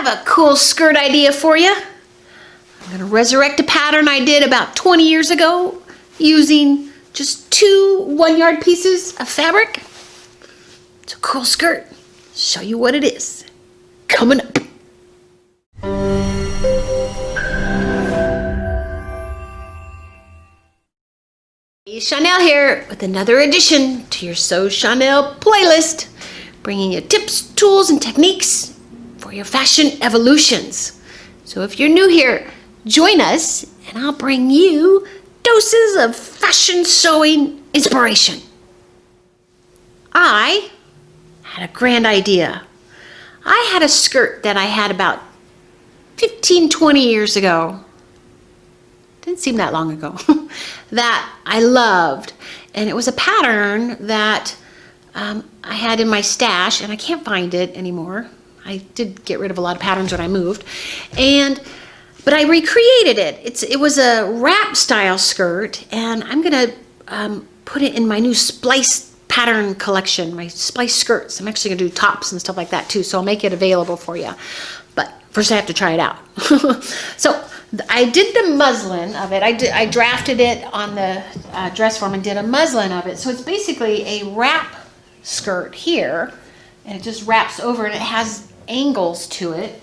have a cool skirt idea for you. I'm gonna resurrect a pattern I did about 20 years ago using just 2 1-yard pieces of fabric. It's a cool skirt. Show you what it is. Coming up. Hey, Chanel here with another addition to your Sew Chanel playlist, bringing you tips, tools, and techniques for your fashion evolutions. So if you're new here, join us and I'll bring you doses of fashion sewing inspiration. I had a grand idea. I had a skirt that I had about 15, 20 years ago. Didn't seem that long ago. That I loved. And it was a pattern that I had in my stash, and I can't find it anymore. I did get rid of a lot of patterns when I moved. But I recreated it. It was a wrap style skirt, and I'm gonna put it in my new Spliced pattern collection, my Spliced skirts. I'm actually gonna do tops and stuff like that too, so I'll make it available for you. But first I have to try it out. So I did the muslin of it. I drafted it on the dress form and did a muslin of it. So it's basically a wrap skirt here, and it just wraps over, and it has angles to it.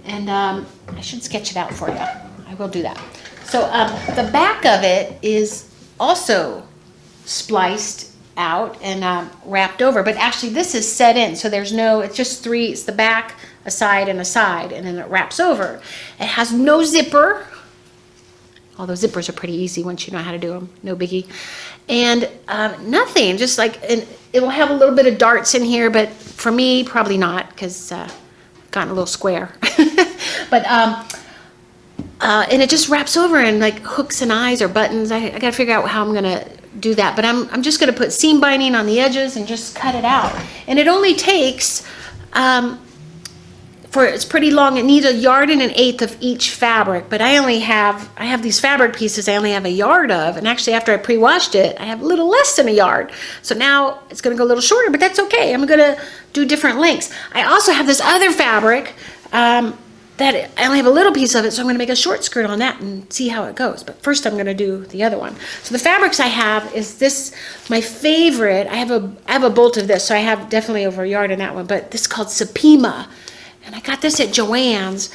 And I should sketch it out for you. I will do that. So the back of it is also spliced out and wrapped over, but actually this is set in, so there's no, it's just 3, it's the back, a side, and a side, and then it wraps over. It has no zipper, although zippers are pretty easy once you know how to do them, no biggie. And nothing, just like, and it will have a little bit of darts in here, but for me, probably not, because gotten a little square. But and it just wraps over and like hooks and eyes or buttons. I gotta figure out how I'm gonna do that, but I'm just gonna put seam binding on the edges and just cut it out. And it only takes it's pretty long. It needs 1 1/8 yards of each fabric, but I have these fabric pieces I only have 1 yard of, and actually after I pre-washed it I have a little less than 1 yard. So now it's gonna go a little shorter, but that's okay. I'm gonna do different lengths. I also have this other fabric that I only have a little piece of it, so I'm gonna make a short skirt on that and see how it goes. But first I'm gonna do the other one. So the fabrics I have is this, my favorite. I have a bolt of this, so I have definitely over 1 yard in that one, but this is called Supima. And I got this at Joann's.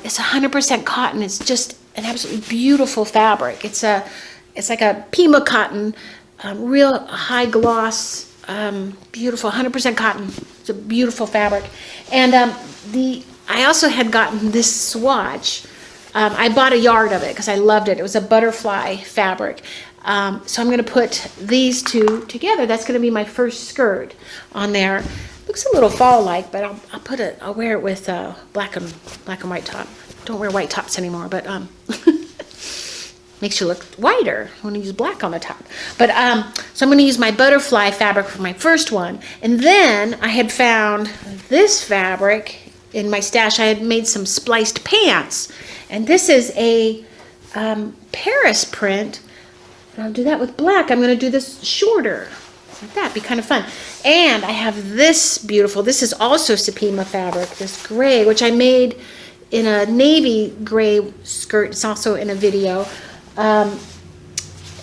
It's 100% cotton. It's just an absolutely beautiful fabric. It's like a Pima cotton, real high gloss, beautiful, 100% cotton. It's a beautiful fabric. And I also had gotten this swatch. I bought 1 yard of it because I loved it. It was a butterfly fabric. So I'm going to put these 2 together. That's going to be my first skirt on there. Looks a little fall-like, but I'll wear it with black and white top. Don't wear white tops anymore, but makes you look whiter when you use black on the top. But so I'm going to use my butterfly fabric for my first one, and then I had found this fabric in my stash. I had made some spliced pants, and this is a Paris print. And I'll do that with black. I'm going to do this shorter. Like that, be kind of fun. And I have this beautiful, this is also Supima fabric, this gray, which I made in a navy gray skirt. It's also in a video. And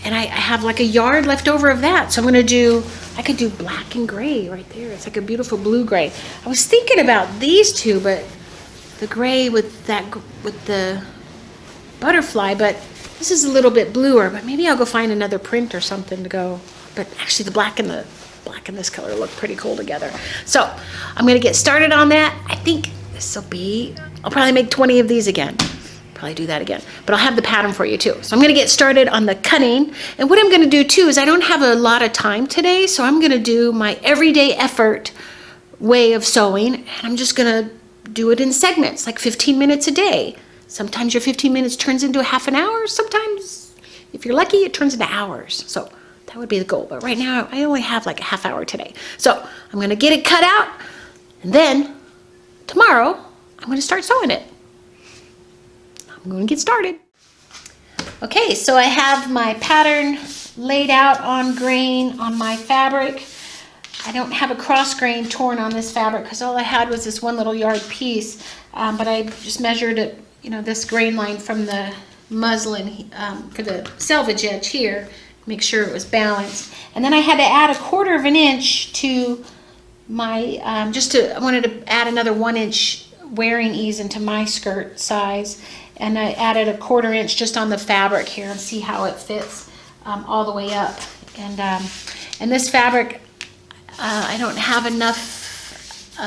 I have like 1 yard left over of that. So I'm going to I could do black and gray right there. It's like a beautiful blue gray. I was thinking about these 2, but the gray with the butterfly, but this is a little bit bluer, but maybe I'll go find another print or something to go. But actually the black and this color look pretty cool together. So I'm gonna get started on that. I think I'll probably make 20 of these again. Probably do that again, but I'll have the pattern for you too. So I'm gonna get started on the cutting. And what I'm gonna do too is I don't have a lot of time today, so I'm gonna do my everyday effort way of sewing, and I'm just gonna do it in segments, like 15 minutes a day. Sometimes your 15 minutes turns into a half an hour. Sometimes, if you're lucky, it turns into hours. So that would be the goal. But right now, I only have like a half hour today. So I'm going to get it cut out. And then tomorrow, I'm going to start sewing it. I'm going to get started. Okay, so I have my pattern laid out on grain on my fabric. I don't have a cross grain torn on this fabric because all I had was this one little yard piece, but I just measured it, you know, this grain line from the muslin for the selvage edge here, make sure it was balanced. And then I had to add 1/4 of an inch to my, I wanted to add another 1 inch wearing ease into my skirt size, and I added 1/4 inch just on the fabric here and see how it fits all the way up. And this fabric, I don't have enough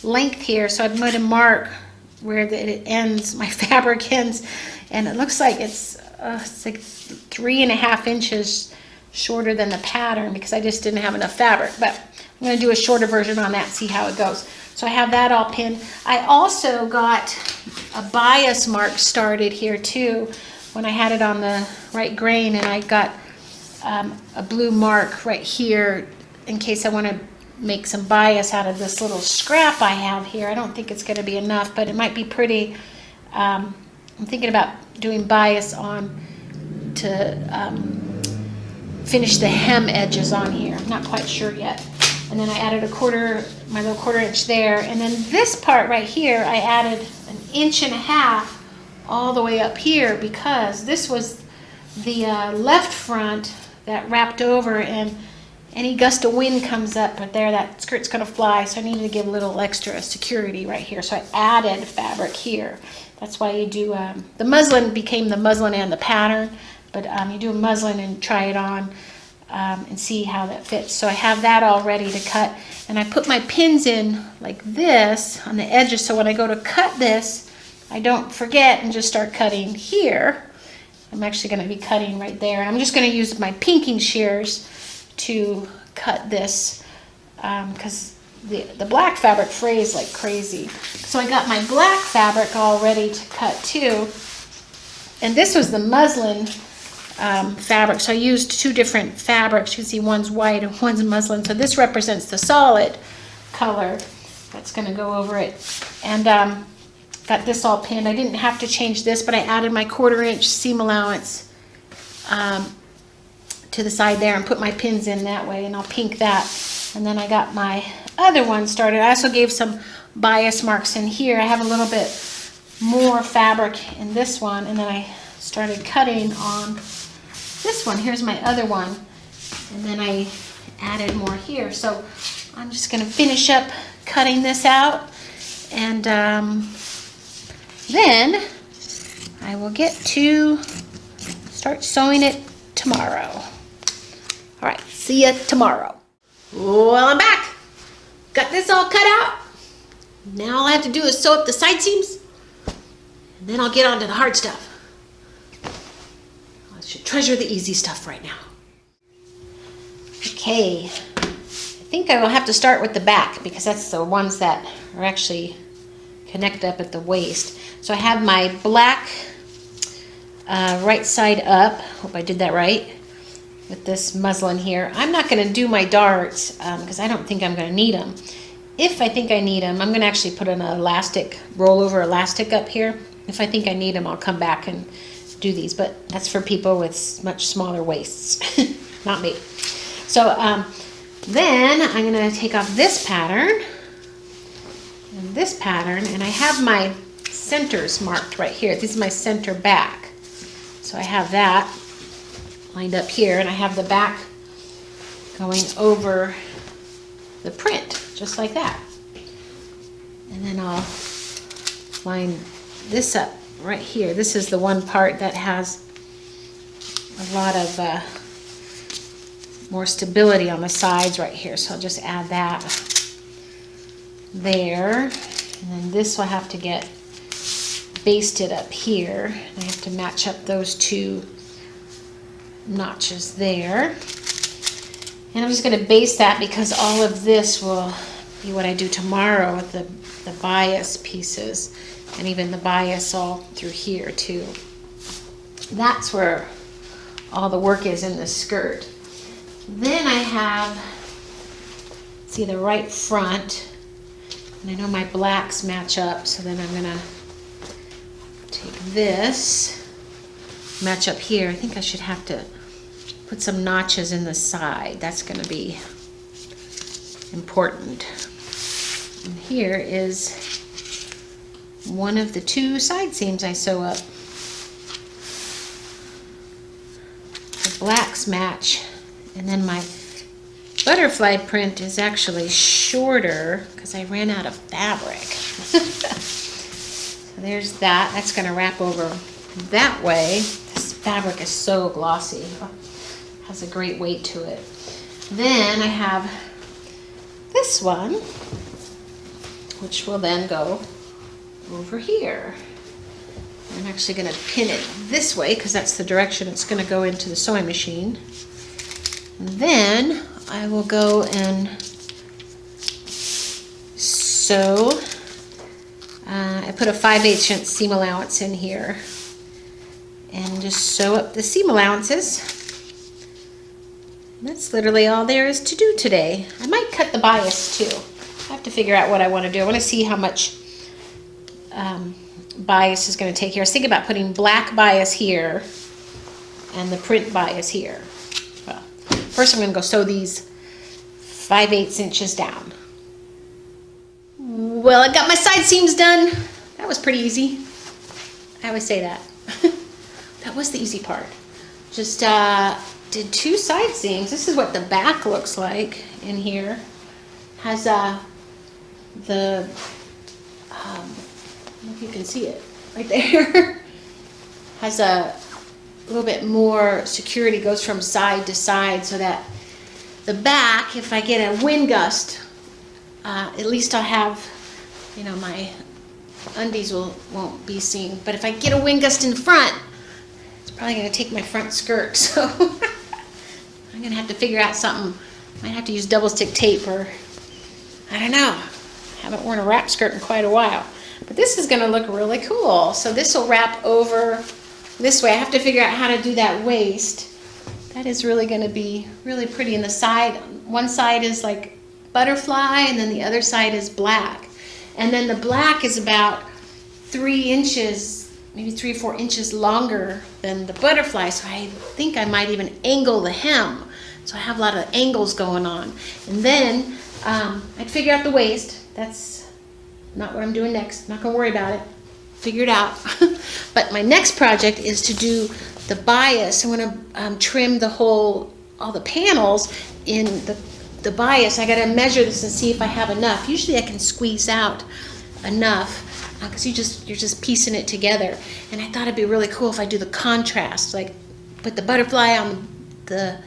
length here, so I'm going to mark where it ends, my fabric ends, and it looks like it's like 3.5 inches shorter than the pattern because I just didn't have enough fabric. But I'm going to do a shorter version on that, see how it goes. So I have that all pinned. I also got a bias mark started here too when I had it on the right grain, and I got a blue mark right here in case I want to make some bias out of this little scrap I have here. I don't think it's going to be enough, but it might be pretty. I'm thinking about doing bias on to finish the hem edges on here. I'm not quite sure yet. And then I added my little 1/4 inch there. And then this part right here, I added 1.5 inches all the way up here because this was the left front that wrapped over, and any gust of wind comes up right there, that skirt's gonna fly, so I needed to give a little extra security right here. So I added fabric here. That's why you do, the muslin became the muslin and the pattern, but you do a muslin and try it on and see how that fits. So I have that all ready to cut, and I put my pins in like this on the edges, so when I go to cut this, I don't forget and just start cutting here. I'm actually gonna be cutting right there. I'm just gonna use my pinking shears to cut this because the black fabric frays like crazy. So I got my black fabric all ready to cut too. And this was the muslin fabric. So I used 2 different fabrics. You can see one's white and one's muslin. So this represents the solid color that's gonna go over it. And got this all pinned. I didn't have to change this, but I added my 1/4 inch seam allowance to the side there and put my pins in that way, and I'll pink that. And then I got my other one started. I also gave some bias marks in here. I have a little bit more fabric in this one, and then I started cutting on this one. Here's my other one, and then I added more here. So I'm just going to finish up cutting this out, and then I will get to start sewing it tomorrow. All right, see ya tomorrow. Well, I'm back. Got this all cut out. Now all I have to do is sew up the side seams, and then I'll get on to the hard stuff. I should treasure the easy stuff right now. Okay, I think I will have to start with the back because that's the ones that are actually connect up at the waist. So I have my black right side up. Hope I did that right. With this muslin here. I'm not going to do my darts because I don't think I'm going to need them. If I think I need them, I'm going to actually put an elastic, rollover elastic up here. If I think I need them, I'll come back and do these. But that's for people with much smaller waists, not me. So then I'm going to take off this pattern and this pattern, and I have my centers marked right here. This is my center back. So I have that lined up here, and I have the back going over the print, just like that. And then I'll line this up right here. This is the one part that has a lot of more stability on the sides right here. So I'll just add that there. And then this will have to get basted up here. I have to match up those 2 notches there. And I'm just going to baste that because all of this will be what I do tomorrow with the bias pieces, and even the bias all through here too. That's where all the work is in the skirt. Then I have, see, the right front, and I know my blacks match up, so then I'm going to take this, match up here. I think I should have to put some notches in the side. That's going to be important. And here is one of the 2 side seams I sew up. The blacks match, and then my butterfly print is actually shorter because I ran out of fabric. So there's that. That's going to wrap over that way. This fabric is so glossy. Has a great weight to it. Then I have this one, which will then go over here. I'm actually going to pin it this way because that's the direction it's going to go into the sewing machine. And then I will go and sew. I put a 5/8 inch seam allowance in here and just sew up the seam allowances. And that's literally all there is to do today. I might cut the bias too. I have to figure out what I want to do. I want to see how much bias is going to take here. I was thinking about putting black bias here and the print bias here. Well, first I'm going to go sew these 5/8 inches down. Well, I got my side seams done. That was pretty easy. I always say that. That was the easy part. Just did 2 side seams. This is what the back looks like in here. Has the I don't know if you can see it right there. Has a little bit more security, goes from side to side so that the back, if I get a wind gust, at least I'll have, you know, my undies won't be seen. But if I get a wind gust in front, it's probably going to take my front skirt. So I'm going to have to figure out something. Might have to use double stick tape, or I don't know. Haven't worn a wrap skirt in quite a while. But this is going to look really cool. So this will wrap over this way. I have to figure out how to do that waist. That is really going to be really pretty. And the side, one side is like butterfly, and then the other side is black. And then the black is about 3 inches, maybe 3 or 4 inches longer than the butterfly. So I think I might even angle the hem. So I have a lot of angles going on. And then I'd figure out the waist. That's not what I'm doing next. I'm not going to worry about it. Figure it out. But my next project is to do the bias. I want to trim the all the panels in the bias. I got to measure this and see if I have enough. Usually I can squeeze out enough because you're just piecing it together. And I thought it'd be really cool if I do the contrast, like put the butterfly on the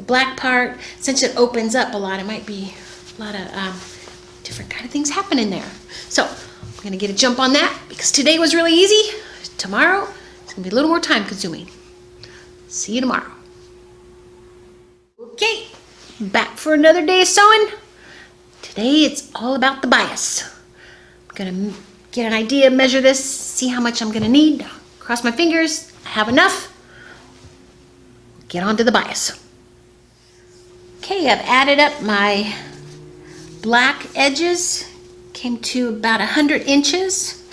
black part. Since it opens up a lot, it might be a lot of different kind of things happening there. So I'm gonna get a jump on that because today was really easy. Tomorrow it's gonna be a little more time consuming. See you tomorrow. Okay, back for another day of sewing. Today it's all about the bias. I'm gonna get an idea, measure this, see how much I'm gonna need. Cross my fingers, I have enough. Get on to the bias. Okay, I've added up my black edges. Came to about 100 inches.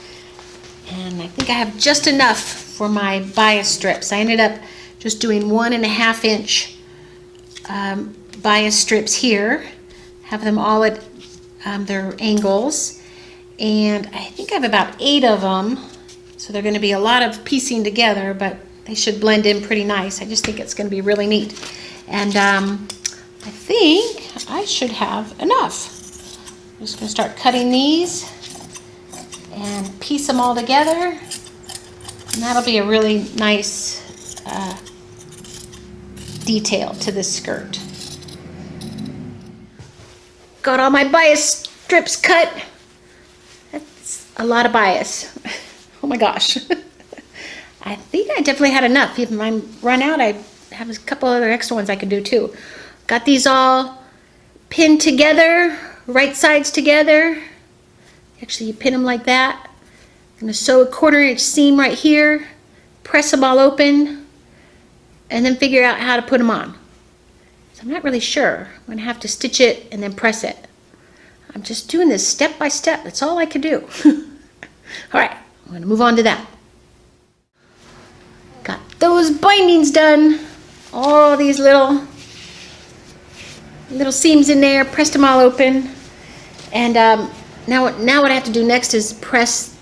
And I think I have just enough for my bias strips. I ended up just doing 1.5 inch bias strips here. Have them all at their angles. And I think I have about 8 of them. So they're going to be a lot of piecing together, but they should blend in pretty nice. I just think it's going to be really neat. And I think I should have enough. I'm just going to start cutting these and piece them all together. And that'll be a really nice detail to this skirt. Got all my bias strips cut. That's a lot of bias. Oh my gosh. I think I definitely had enough. If I run out, I have a couple other extra ones I could do too. Got these all pinned together, right sides together. Actually, you pin them like that. I'm going to sew a 1/4 inch seam right here, press them all open, and then figure out how to put them on. So I'm not really sure. I'm going to have to stitch it and then press it. I'm just doing this step by step. That's all I could do. All right, I'm going to move on to that. Got those bindings done. All these little little seams in there, pressed them all open. And now what I have to do next is press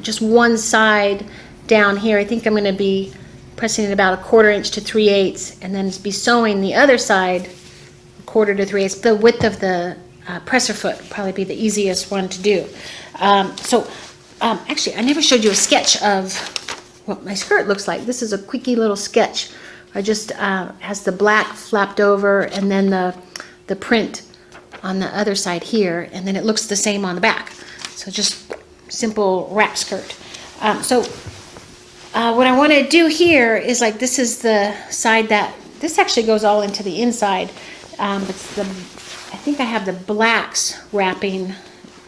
just one side down here. I think I'm going to be pressing it about 1/4 inch to 3/8, and then be sewing the other side 1/4 to 3/8. The width of the presser foot would probably be the easiest one to do. Actually, I never showed you a sketch of what my skirt looks like. This is a quickie little sketch. I just has the black flapped over, and then the print on the other side here, and then it looks the same on the back. So just simple wrap skirt. What I want to do here is, like, this is the side that this actually goes all into the inside. I think I have the blacks wrapping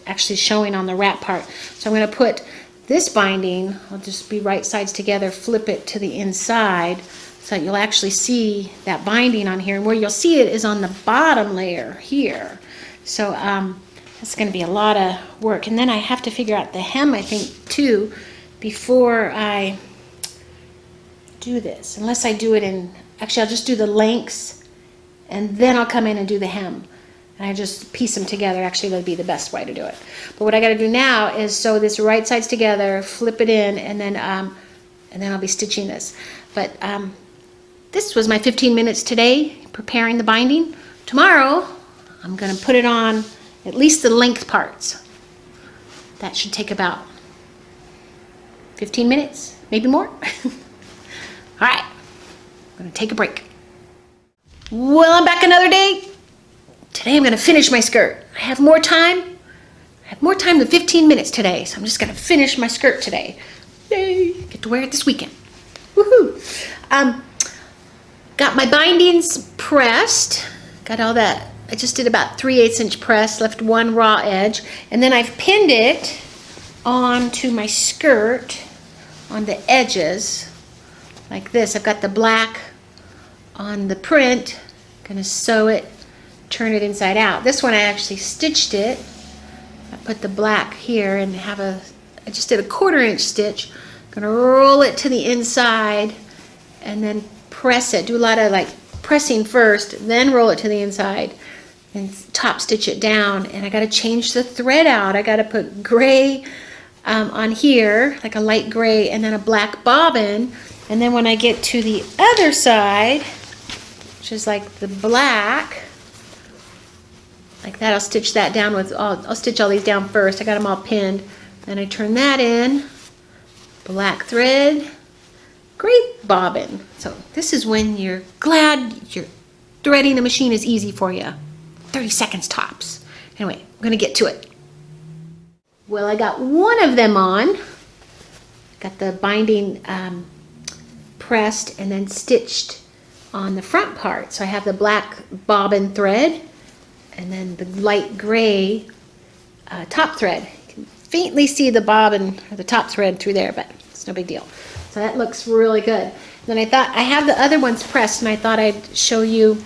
actually showing on the wrap part. So I'm going to put this binding, I'll just be right sides together, flip it to the inside so that you'll actually see that binding on here. And where you'll see it is on the bottom layer here. So that's going to be a lot of work. And then I have to figure out the hem, I think, too, before I do this. Unless I do it in, actually I'll just do the lengths and then I'll come in and do the hem. And I just piece them together. Actually, that would be the best way to do it. But what I got to do now is sew this right sides together, flip it in, and then I'll be stitching this. But this was my 15 minutes today, preparing the binding. Tomorrow, I'm going to put it on at least the length parts. That should take about 15 minutes, maybe more. All right, I'm going to take a break. Well, I'm back another day. Today I'm going to finish my skirt. I have more time. I have more time than 15 minutes today, so I'm just going to finish my skirt today. Yay! Get to wear it this weekend. Woohoo! Got my bindings pressed. Got all that. I just did about 3/8 inch press, left one raw edge, and then I've pinned it onto my skirt on the edges like this. I've got the black on the print. Going to sew it, turn it inside out. This one I actually stitched it. I put the black here and I just did a 1/4 inch stitch. I'm gonna roll it to the inside and then press it. Do a lot of like pressing first, then roll it to the inside and top stitch it down. And I gotta change the thread out. I gotta put gray on here, like a light gray, and then a black bobbin. And then when I get to the other side, which is like the black, like that, I'll stitch that down with, I'll stitch all these down first. I got them all pinned. Then I turn that in, black thread, gray bobbin. So this is when you're glad you're threading the machine is easy for you. 30 seconds tops. Anyway, I'm gonna get to it. Well, I got one of them on. Got the binding pressed and then stitched on the front part. So I have the black bobbin thread and then the light gray top thread. You can faintly see the bobbin or the top thread through there, but it's no big deal. So that looks really good. Then I thought I have the other ones pressed, and I thought I'd show you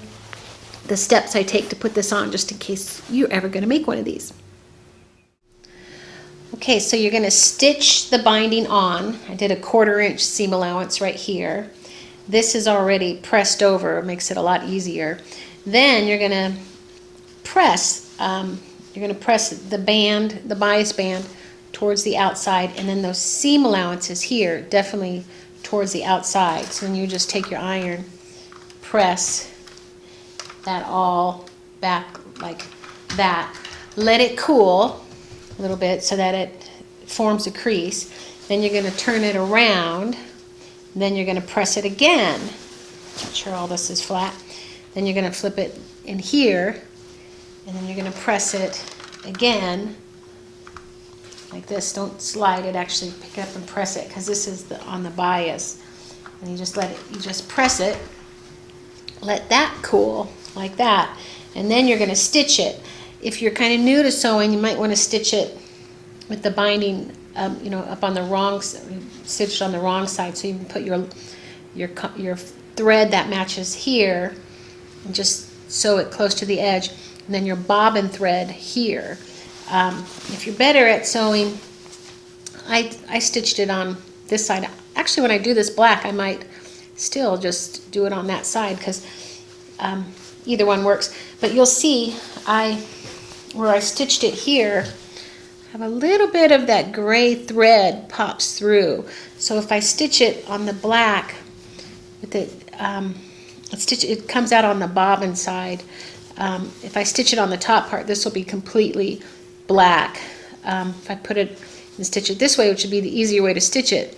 the steps I take to put this on, just in case you're ever going to make one of these. Okay, so you're going to stitch the binding on. I did a 1/4 inch seam allowance right here. This is already pressed over, it makes it a lot easier. Then you're going to press the band, the bias band, towards the outside, and then those seam allowances here definitely towards the outside. So then you just take your iron, press that all back like that. Let it cool a little bit so that it forms a crease. Then you're going to turn it around. Then you're going to press it again. Make sure all this is flat. Then you're going to flip it in here, and then you're going to press it again like this. Don't slide it, actually pick it up and press it, because this is on the bias. And you just press it, let that cool like that, and then you're going to stitch it. If you're kind of new to sewing, you might want to stitch it with the binding up on the wrong, stitched on the wrong side, so you can put your thread that matches here and just sew it close to the edge, and then your bobbin thread here. If you're better at sewing, I stitched it on this side. Actually, when I do this black, I might still just do it on that side, because either one works. But you'll see where I stitched it here, have a little bit of that gray thread pops through. So if I stitch it on the black, with it comes out on the bobbin side. If I stitch it on the top part, this will be completely black. If I put it and stitch it this way, which would be the easier way to stitch it,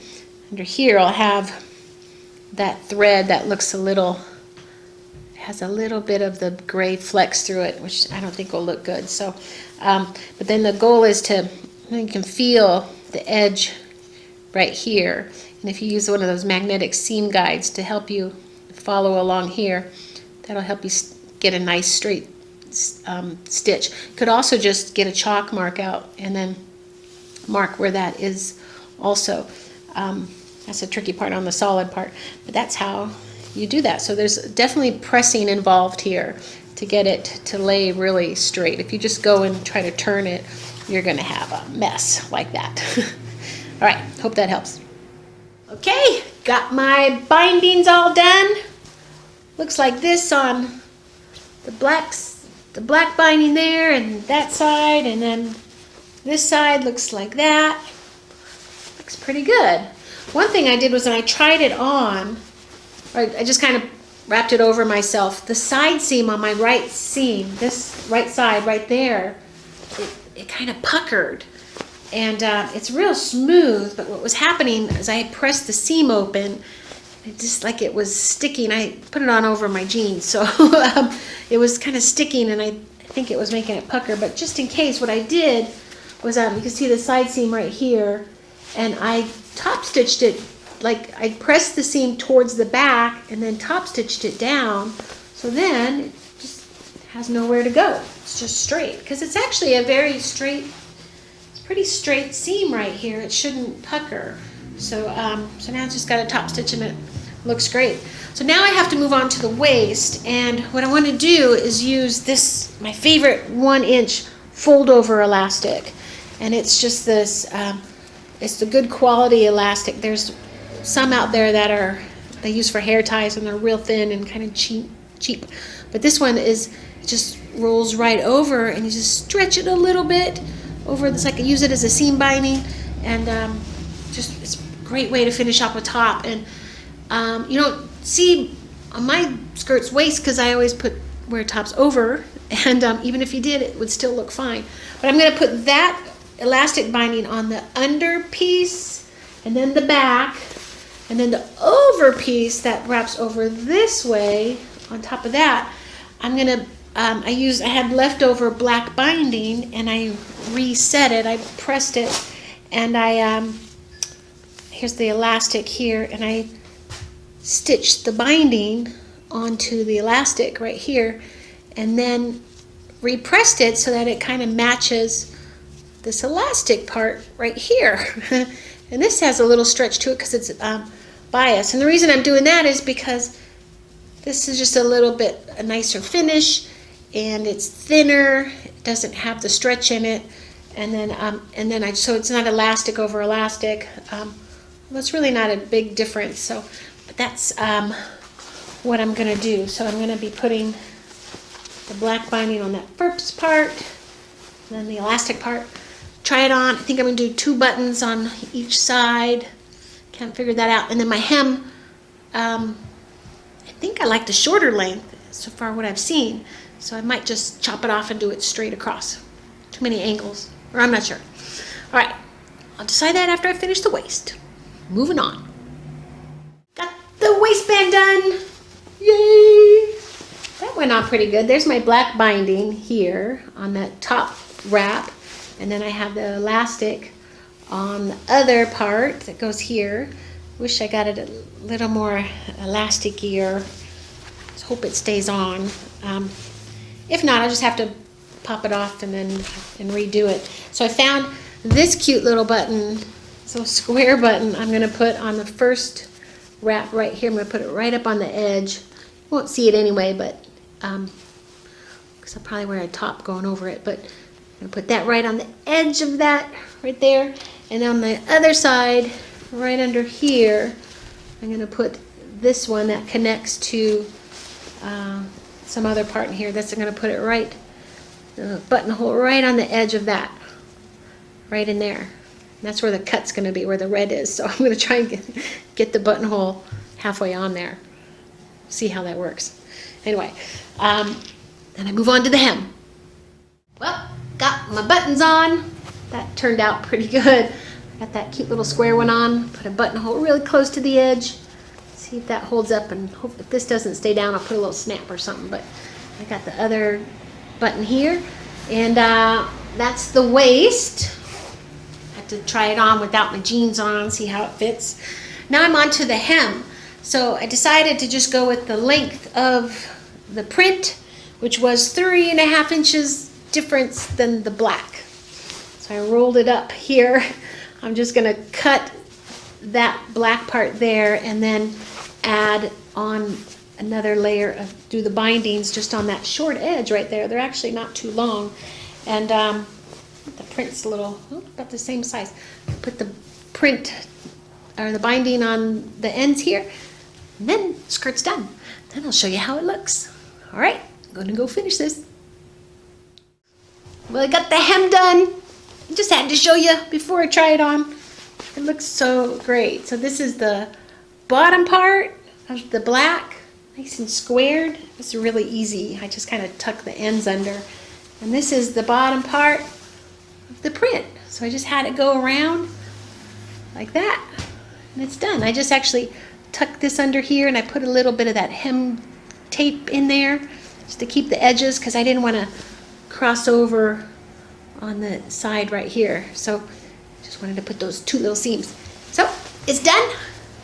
under here I'll have that thread that looks has a little bit of the gray flecks through it, which I don't think will look good. So, but then the goal is you can feel the edge right here. And if you use one of those magnetic seam guides to help you follow along here, that'll help you get a nice straight stitch. Could also just get a chalk mark out and then mark where that is also. That's a tricky part on the solid part, but that's how you do that. So there's definitely pressing involved here to get it to lay really straight. If you just go and try to turn it, you're going to have a mess like that. All right, hope that helps. Okay, got my bindings all done. Looks like this on the black binding there, and that side, and then this side looks like that. Looks pretty good. One thing I did was when I tried it on, I just kind of wrapped it over myself. The side seam on my right seam, this right side right there, it kind of puckered. And it's real smooth, but what was happening is I had pressed the seam open, it just like it was sticking. I put it on over my jeans, so it was kind of sticking, and I think it was making it pucker. But just in case, what I did was, you can see the side seam right here, and I top stitched it, like I pressed the seam towards the back and then top stitched it down, so then it just has nowhere to go. It's just straight, because it's actually a very straight, it's pretty straight seam right here. It shouldn't pucker. So so now I just got a top stitch and it looks great. So now I have to move on to the waist, and what I want to do is use this, my favorite 1-inch fold over elastic, and it's just this, it's the good quality elastic. There's some out there that they use for hair ties, and they're real thin and kind of cheap. But this one it just rolls right over, and you just stretch it a little bit over this. I can use it as a seam binding, and just it's a great way to finish up a top. And you don't see on my skirts waist, because I always wear tops over, and even if you did, it would still look fine. But I'm going to put that elastic binding on the under piece, and then the back, and then the over piece that wraps over this way. On top of that, I'm gonna I had leftover black binding, and I reset it. I pressed it, and here's the elastic here, and I stitched the binding onto the elastic right here, and then repressed it so that it kind of matches this elastic part right here. And this has a little stretch to it because it's bias. And the reason I'm doing that is because this is just a little bit a nicer finish, and it's thinner. It doesn't have the stretch in it. And then so it's not elastic over elastic. Well, it's really not a big difference. So, but that's what I'm going to do. So I'm going to be putting the black binding on that first part, and then the elastic part. Try it on. I think I'm going to do 2 buttons on each side. Can't figure that out. And then my hem, I think I like the shorter length so far what I've seen. So I might just chop it off and do it straight across. Too many angles, or I'm not sure. All right, I'll decide that after I finish the waist. Moving on. Got the waistband done. Yay! That went on pretty good. There's my black binding here on that top wrap. And then I have the elastic on the other part that goes here. Wish I got it a little more elasticy. Just hope it stays on. If not, I'll just have to pop it off and redo it. So I found this cute little button, so square button. I'm going to put on the first wrap right here. I'm going to put it right up on the edge. You won't see it anyway, but because I'll probably wear a top going over it. But I'm going to put that right on the edge of that right there. And on the other side, right under here, I'm going to put this one that connects to some other part in here. That's going to put it right, the buttonhole right on the edge of that, right in there. And that's where the cut's going to be, where the red is. So I'm going to try and get the buttonhole halfway on there. See how that works. Anyway, then I move on to the hem. Well, got my buttons on. That turned out pretty good. Got that cute little square one on. Put a buttonhole really close to the edge. See if that holds up, and hope if this doesn't stay down, I'll put a little snap or something. But I got the other button here, and that's the waist. I have to try it on without my jeans on, see how it fits. Now I'm on to the hem. So I decided to just go with the length of the print, which was 3.5 inches difference than the black. So I rolled it up here. I'm just gonna cut that black part there and then add on another layer of, do the bindings just on that short edge right there. They're actually not too long. And the print's a little, about the same size. Put the print, or the binding on the ends here, and then the skirt's done. Then I'll show you how it looks. All right, I'm gonna go finish this. Well, I got the hem done. I just had to show you before I try it on. It looks so great. So this is the bottom part of the black, nice and squared. It's really easy. I just kind of tuck the ends under. And this is the bottom part of the print. So I just had it go around like that, and it's done. I just actually tuck this under here, and I put a little bit of that hem tape in there just to keep the edges, because I didn't want to cross over on the side right here. So just wanted to put those 2 little seams. So it's done.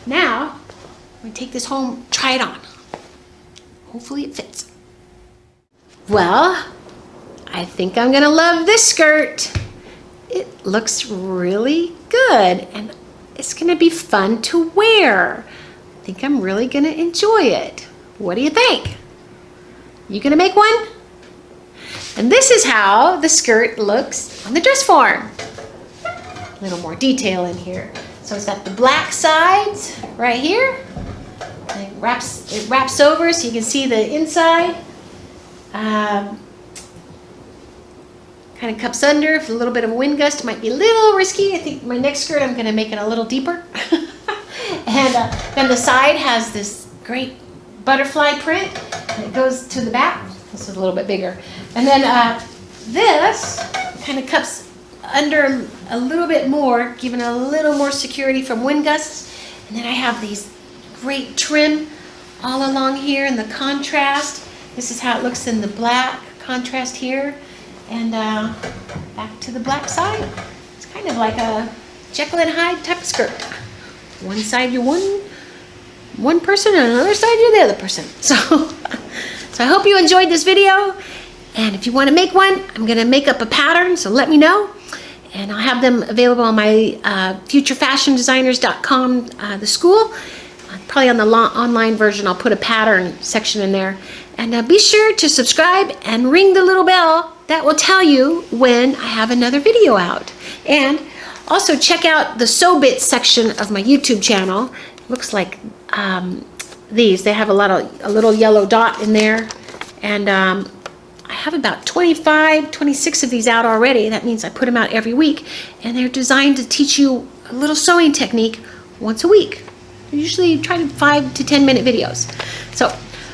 Now I'm going to take this home, try it on. Hopefully it fits. Well, I think I'm going to love this skirt. It looks really good, and it's going to be fun to wear. I think I'm really going to enjoy it. What do you think? You going to make one? And this is how the skirt looks on the dress form. A little more detail in here. So it's got the black sides right here. And it wraps over so you can see the inside. Kind of cups under. If a little bit of a wind gust might be a little risky. I think my next skirt I'm going to make it a little deeper. And then the side has this great butterfly print, and it goes to the back. This is a little bit bigger. And then this kind of cups under a little bit more, giving a little more security from wind gusts. And then I have these great trim all along here in the contrast. This is how it looks in the black contrast here. And back to the black side. It's kind of like a Jekyll and Hyde type of skirt. One side you're one person, and another side you're the other person. So I hope you enjoyed this video. And if you want to make one, I'm going to make up a pattern, so let me know. And I'll have them available on my futurefashiondesigners.com, the school. Probably on the online version, I'll put a pattern section in there. And be sure to subscribe and ring the little bell. That will tell you when I have another video out. And also check out the Sew Bits section of my YouTube channel. Looks like these. They have a little yellow dot in there. And I have about 26 of these out already. That means I put them out every week. And they're designed to teach you a little sewing technique once a week. I usually try to 5 to 10 minute videos. So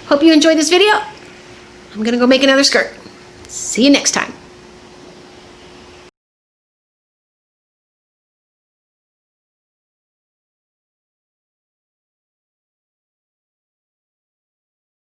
hope you enjoyed this video. I'm gonna go make another skirt. See you next time.